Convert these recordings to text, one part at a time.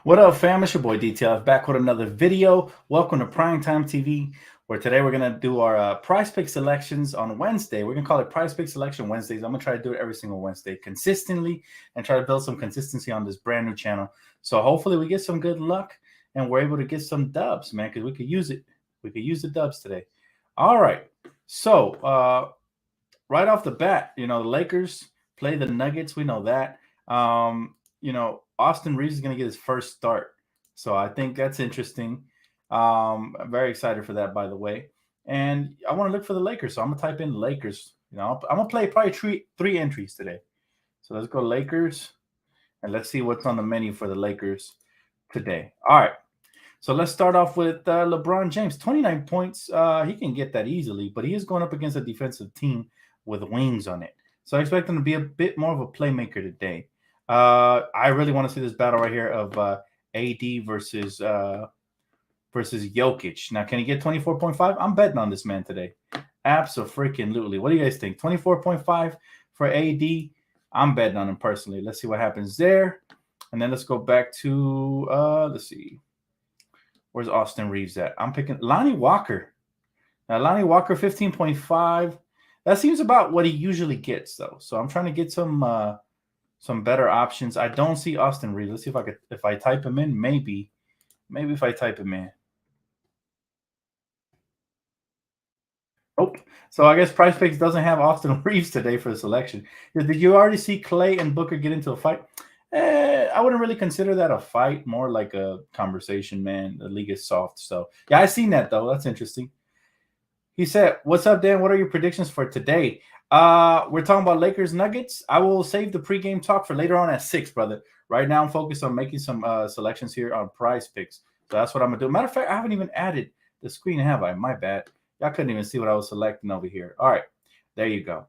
What up, fam? It's your boy DTLF back with another video. Welcome to Primetime TV, where today we're going to do our prize pick selections on Wednesday. We're going to call it Prize Pick Selection Wednesdays. I'm going to try to do it every single Wednesday consistently and try to build some consistency on this brand new channel. So hopefully we get some good luck and we're able to get some dubs, man, because we could use it. We could use the dubs today. All right. So right off the bat, the Lakers play the Nuggets. We know that. Austin Reeves is going to get his first start. So I think that's interesting. I'm very excited for that, by the way. And I want to look for the Lakers. So I'm going to type in Lakers. I'm going to play probably three entries today. So let's go Lakers. And let's see what's on the menu for the Lakers today. All right. So let's start off with LeBron James. 29 points. He can get that easily, but he is going up against a defensive team with wings on it. So I expect him to be a bit more of a playmaker today. I really want to see this battle right here of AD versus Jokic. Now, can he get 24.5? I'm betting on this man today. Absolutely. What do you guys think? 24.5 for AD. I'm betting on him personally. Let's see what happens there. And then let's go back to, let's see. Where's Austin Reeves at? I'm picking Lonnie Walker. Now, Lonnie Walker, 15.5. That seems about what he usually gets, though. So I'm trying to get some better options. I don't see Austin Reeves. Let's see if I type him in. Maybe if I type him in. Oh, so I guess Price Picks doesn't have Austin Reeves today for the selection. Did you already see Clay and Booker get into a fight? I wouldn't really consider that a fight, more like a conversation, man. The league is soft. So, yeah, I seen that, though. That's interesting. He said, "What's up, Dan? What are your predictions for today?" We're talking about Lakers Nuggets. I will save the pregame talk for later on at 6, brother. Right now, I'm focused on making some selections here on Prize Picks. So that's what I'm going to do. Matter of fact, I haven't even added the screen, have I? My bad. Y'all couldn't even see what I was selecting over here. All right. There you go.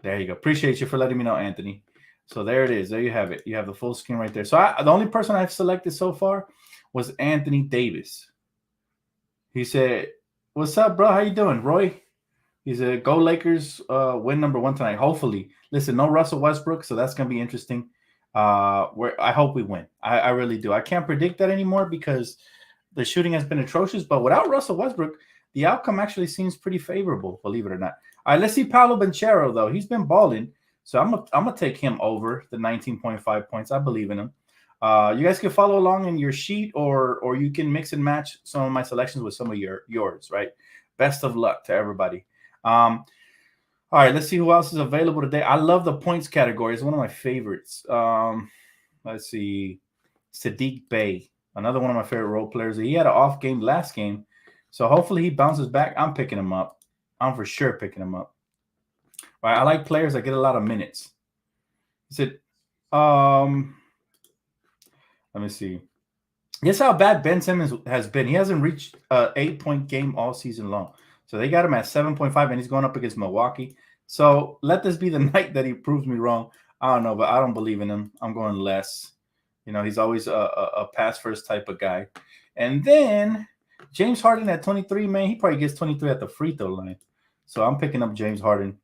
There you go. Appreciate you for letting me know, Anthony. So there it is. There you have it. You have the full screen right there. So the only person I've selected so far was Anthony Davis. He said, "What's up, bro? How you doing, Roy?" He said, "Go Lakers, win number 1 tonight. Hopefully." Listen, no Russell Westbrook, so that's gonna be interesting. I hope we win. I really do. I can't predict that anymore because the shooting has been atrocious. But without Russell Westbrook, the outcome actually seems pretty favorable, believe it or not. All right, let's see Paolo Banchero, though. He's been balling, so I'm gonna take him over the 19.5 points. I believe in him. You guys can follow along in your sheet, or you can mix and match some of my selections with some of yours. Right. Best of luck to everybody. All right, let's see who else is available today. I love the points category. It's one of my favorites. Let's see. Sadiq Bey, another one of my favorite role players. He had an off game last game, so hopefully he bounces back. I'm picking him up. I'm for sure picking him up. All right, I like players that get a lot of minutes. He said, let me see. Guess how bad Ben Simmons has been. He hasn't reached an 8-point game all season long. So they got him at 7.5, and he's going up against Milwaukee. So let this be the night that he proves me wrong. I don't know, but I don't believe in him. I'm going less. He's always a pass-first type of guy. And then James Harden at 23, man, he probably gets 23 at the free throw line. So I'm picking up James Harden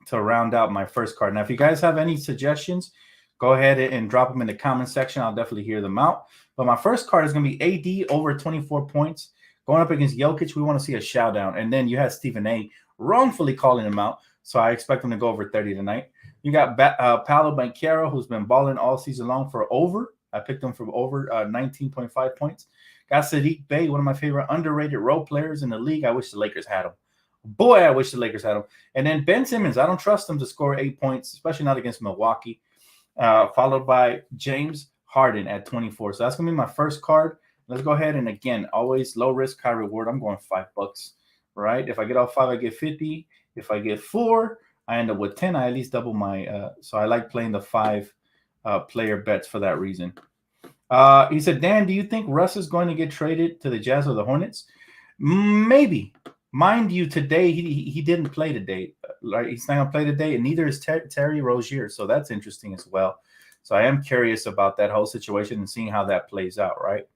to round out my first card. Now, if you guys have any suggestions, go ahead and drop them in the comment section. I'll definitely hear them out. But my first card is going to be AD over 24 points. Going up against Jokic, we want to see a showdown. And then you had Stephen A. wrongfully calling him out. So I expect him to go over 30 tonight. You got Paolo Banchero, who's been balling all season long for over. I picked him for over 19.5 points. Got Sadiq Bey, one of my favorite underrated role players in the league. I wish the Lakers had him. Boy, I wish the Lakers had him. And then Ben Simmons, I don't trust him to score 8 points, especially not against Milwaukee. Followed by James Harden at 24. So that's going to be my first card. Let's go ahead and, again, always low risk, high reward. I'm going $5, right? If I get off 5, I get 50. If I get 4, I end up with 10. I at least double my so I like playing the 5 player bets for that reason. He said, Dan, do you think Russ is going to get traded to the Jazz or the Hornets? Maybe. Mind you, today he didn't play today. Like, he's not going to play today, and neither is Terry Rozier. So that's interesting as well. So I am curious about that whole situation and seeing how that plays out, right?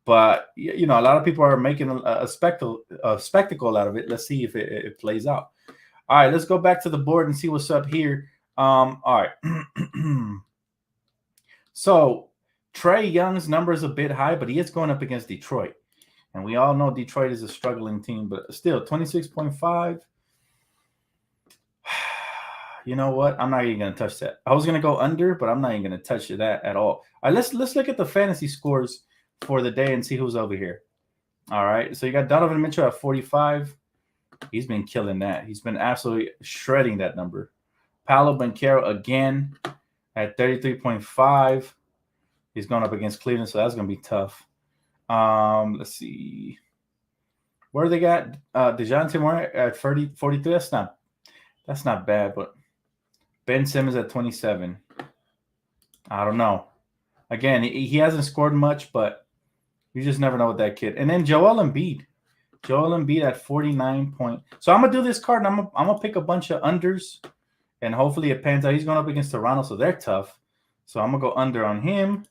But a lot of people are making a spectacle out of it. Let's see if it plays out. All right, let's go back to the board and see what's up here. All right. So Trae Young's number is a bit high, but he is going up against Detroit. And we all know Detroit is a struggling team, but still 26.5. You know what? I'm not even going to touch that. I was going to go under, but I'm not even going to touch that at all. All right, let's look at the fantasy scores for the day and see who's over here. All right, so you got Donovan Mitchell at 45. He's been killing that. He's been absolutely shredding that number. Paolo Banchero again at 33.5. He's going up against Cleveland, so that's going to be tough. Let's see. Where they got DeJounte Murray at 43. That's not bad, but Ben Simmons at 27. I don't know. Again, he hasn't scored much, but you just never know with that kid. And then Joel Embiid. Joel Embiid at 49 point. So I'm going to do this card, and I'm going to pick a bunch of unders, and hopefully it pans out. He's going up against Toronto, so they're tough. So I'm going to go under on him.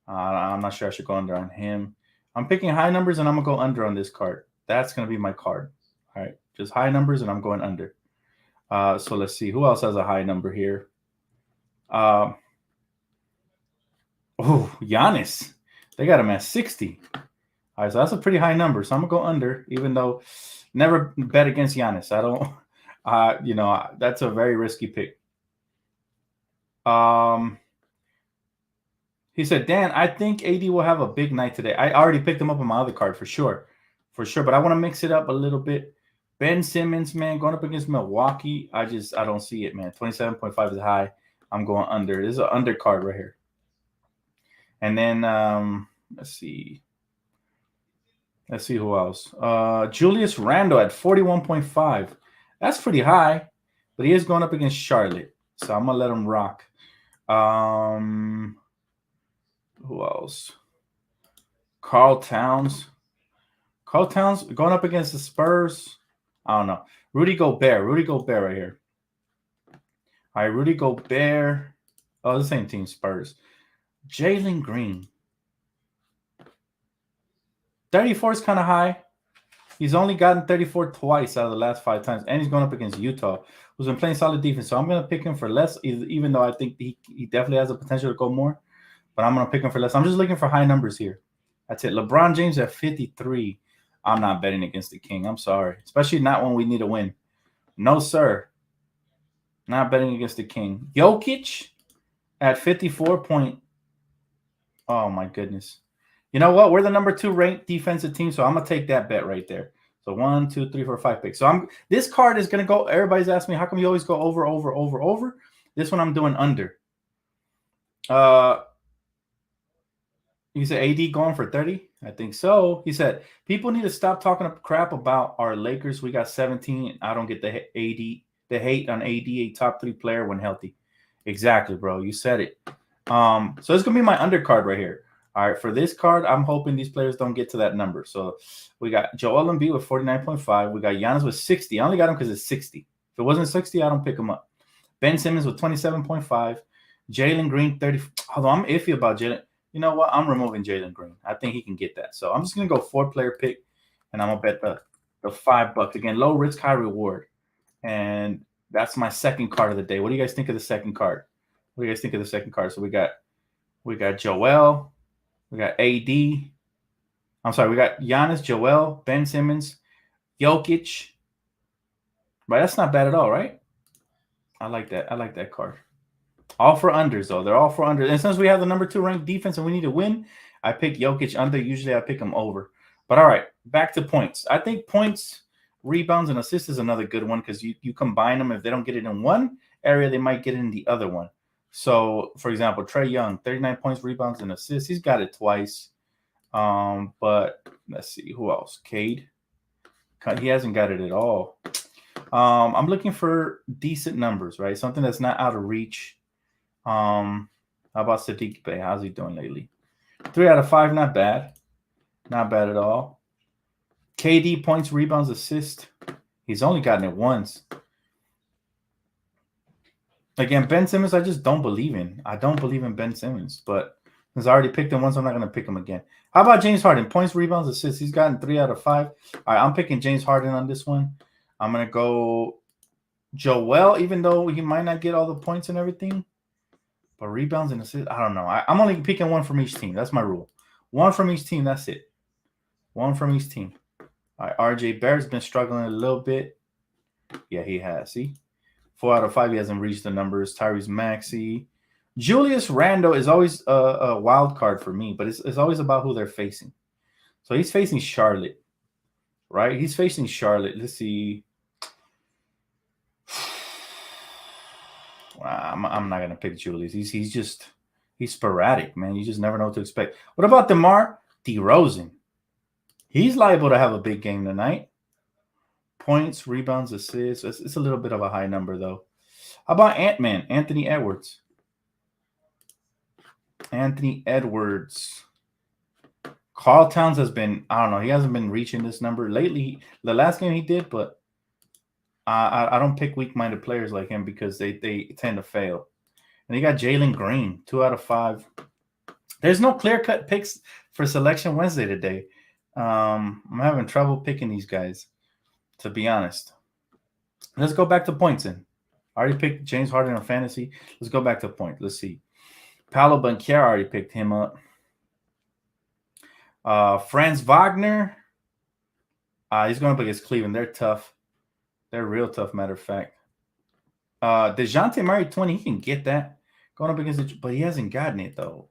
I'm not sure I should go under on him. I'm picking high numbers, and I'm going to go under on this card. That's going to be my card. All right, just high numbers, and I'm going under. So let's see. Who else has a high number here? Oh, Giannis. They got him at 60. All right, so that's a pretty high number. So I'm going to go under, even though never bet against Giannis. I don't, that's a very risky pick. He said, Dan, I think AD will have a big night today. I already picked him up on my other card for sure. But I want to mix it up a little bit. Ben Simmons, man, going up against Milwaukee. I don't see it, man. 27.5 is high. I'm going under. This is an under card right here. And then let's see. Let's see who else. Julius Randle at 41.5. That's pretty high, but he is going up against Charlotte. So I'm going to let him rock. Who else? Karl Towns. Karl Towns going up against the Spurs. I don't know. Rudy Gobert. Rudy Gobert right here. All right, Rudy Gobert. Oh, the same team, Spurs. Jalen Green. 34 is kind of high. He's only gotten 34 twice out of the last 5 times, and he's going up against Utah, who's been playing solid defense. So I'm going to pick him for less, even though I think he definitely has the potential to go more. But I'm going to pick him for less. I'm just looking for high numbers here. That's it. LeBron James at 53. I'm not betting against the King. I'm sorry. Especially not when we need a win. No, sir. Not betting against the King. Jokic at 54 point. Oh, my goodness. You know what? We're the number 2 ranked defensive team, so I'm going to take that bet right there. So 1, 2, 3, 4, 5 picks. So this card is going to go. Everybody's asking me, how come you always go over? This one I'm doing under. You said AD going for 30? I think so. He said, people need to stop talking crap about our Lakers. We got 17. I don't get the hate on AD, a top 3 player when healthy. Exactly, bro. You said it. So it's going to be my undercard right here. All right, for this card, I'm hoping these players don't get to that number. So we got Joel Embiid with 49.5. We got Giannis with 60. I only got him because it's 60. If it wasn't 60, I don't pick him up. Ben Simmons with 27.5. Jalen Green, 30. Although I'm iffy about Jalen. You know what? I'm removing Jalen Green. I think he can get that. So I'm just going to go 4-player pick, and I'm going to bet the $5. Again, low risk, high reward. And that's my second card of the day. What do you guys think of the second card? So we got Joel. We got AD. I'm sorry. We got Giannis, Joel, Ben Simmons, Jokic. Right? That's not bad at all, right? I like that card. All for unders, though. They're all for unders. And since we have the number 2 ranked defense and we need to win, I pick Jokic under. Usually I pick him over. But all right, back to points. I think points, rebounds, and assists is another good one because you combine them. If they don't get it in one area, they might get it in the other one. So, for example, Trae Young, 39 points, rebounds, and assists. He's got it twice. But let's see. Who else? Cade. He hasn't got it at all. I'm looking for decent numbers, right? Something that's not out of reach. How about Sadiq Bey? How's he doing lately? 3 out of 5, not bad. Not bad at all. KD, points, rebounds, assist. He's only gotten it once. Again, Ben Simmons, I just don't believe in. I don't believe in Ben Simmons, but since I already picked him once, I'm not going to pick him again. How about James Harden? Points, rebounds, assists. He's gotten 3 out of 5. All right, I'm picking James Harden on this one. I'm going to go Joel, even though he might not get all the points and everything. But rebounds and assists, I don't know. I'm only picking one from each team. That's my rule. One from each team. That's it. One from each team. All right, RJ Barrett's been struggling a little bit. Yeah, he has. See? 4 out of 5, he hasn't reached the numbers. Tyrese Maxey. Julius Randle is always a wild card for me, but it's always about who they're facing. So he's facing Charlotte, right? He's facing Charlotte. Let's see. I'm not gonna pick Julius. He's sporadic, man. You just never know what to expect. What about DeMar DeRozan? He's liable to have a big game tonight. Points, rebounds, assists. It's a little bit of a high number though. How about Ant-Man, Anthony Edwards? Anthony Edwards. Carl Towns has been, I don't know, he hasn't been reaching this number lately. The last game he did, but I don't pick weak-minded players like him because they tend to fail. And you got Jalen Green, 2 out of 5. There's no clear-cut picks for Selection Wednesday today. I'm having trouble picking these guys, to be honest. Let's go back to points in. I already picked James Harden on fantasy. Let's go back to points. Let's see. Paolo Banchero, I already picked him up. Franz Wagner. He's going up against Cleveland. They're tough. They're real tough, matter of fact. DeJounte Murray, 20. He can get that. Going up against it, but he hasn't gotten it, though.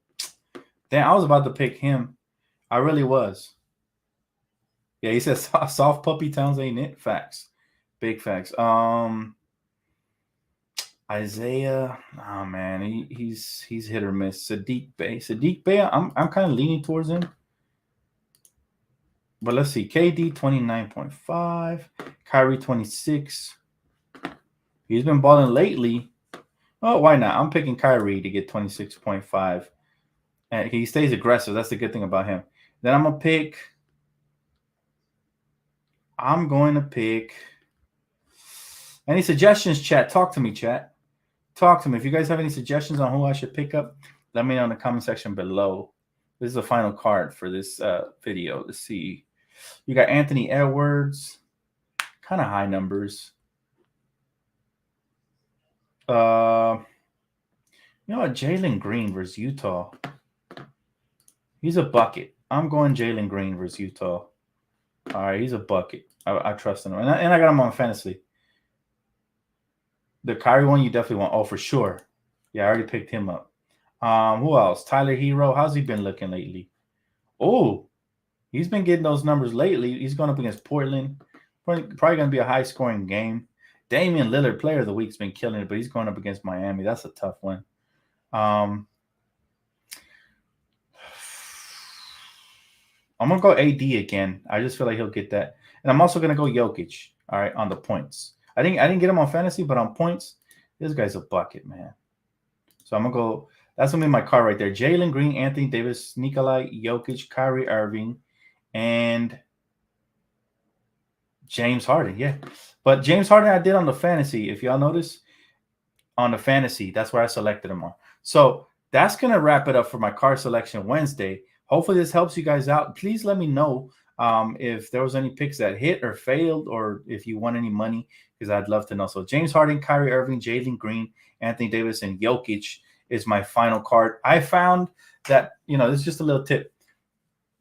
Damn, I was about to pick him. I really was. Yeah, he says soft puppy Towns ain't it. Facts. Big facts. Isaiah, oh man, he's hit or miss. Sadiq Bey, I'm kind of leaning towards him. But let's see. KD 29.5, Kyrie 26. He's been balling lately. Oh, why not? I'm picking Kyrie to get 26.5. And he stays aggressive. That's the good thing about him. Then I'm going to pick. Any suggestions, chat? Talk to me, chat. Talk to me. If you guys have any suggestions on who I should pick up, let me know in the comment section below. This is the final card for this video. Let's see. You got Anthony Edwards. Kind of high numbers. You know what? Jalen Green versus Utah. He's a bucket. I'm going Jalen Green versus Utah. All right, he's a bucket. I trust him. And I got him on fantasy. The Kyrie one you definitely want. Oh, for sure. Yeah, I already picked him up. Who else? Tyler Hero. How's he been looking lately? Oh, he's been getting those numbers lately. He's going up against Portland. Probably going to be a high-scoring game. Damian Lillard, player of the week, has been killing it, but he's going up against Miami. That's a tough one. I'm going to go AD again. I just feel like he'll get that. And I'm also going to go Jokic, all right, on the points. I didn't get him on fantasy, but on points, this guy's a bucket, man. So I'm going to go. That's going to be my card right there. Jalen Green, Anthony Davis, Nikolai Jokic, Kyrie Irving, and James Harden. Yeah. But James Harden I did on the fantasy. If y'all notice, on the fantasy, that's where I selected him on. So that's going to wrap it up for my card selection Wednesday. Hopefully this helps you guys out. Please let me know if there was any picks that hit or failed, or if you won any money, because I'd love to know. So James Harden, Kyrie Irving, Jalen Green, Anthony Davis, and Jokic is my final card. I found that, this is just a little tip.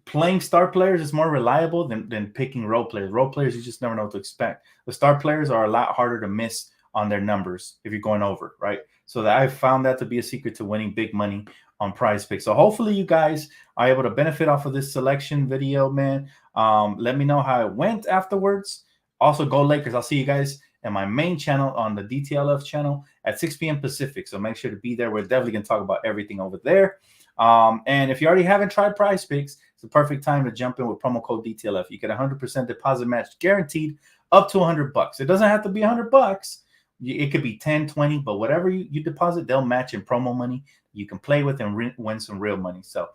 Playing star players is more reliable than picking role players. Role players, you just never know what to expect. The star players are a lot harder to miss on their numbers if you're going over, right? So I found that to be a secret to winning big money on Prize Picks. So hopefully you guys are able to benefit off of this selection video, man. Let me know how it went afterwards. Also, go Lakers. I'll see you guys in my main channel on the DTLF channel at 6 p.m. Pacific. So make sure to be there. We're definitely going to talk about everything over there. And if you already haven't tried Prize Picks, it's the perfect time to jump in with promo code DTLF. You get 100% deposit match guaranteed up to $100. It doesn't have to be $100. It could be 10, 20, but whatever you deposit, they'll match in promo money. You can play with and win some real money. So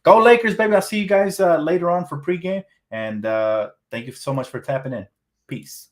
go Lakers, baby. I'll see you guys later on for pregame. And thank you so much for tapping in. Peace.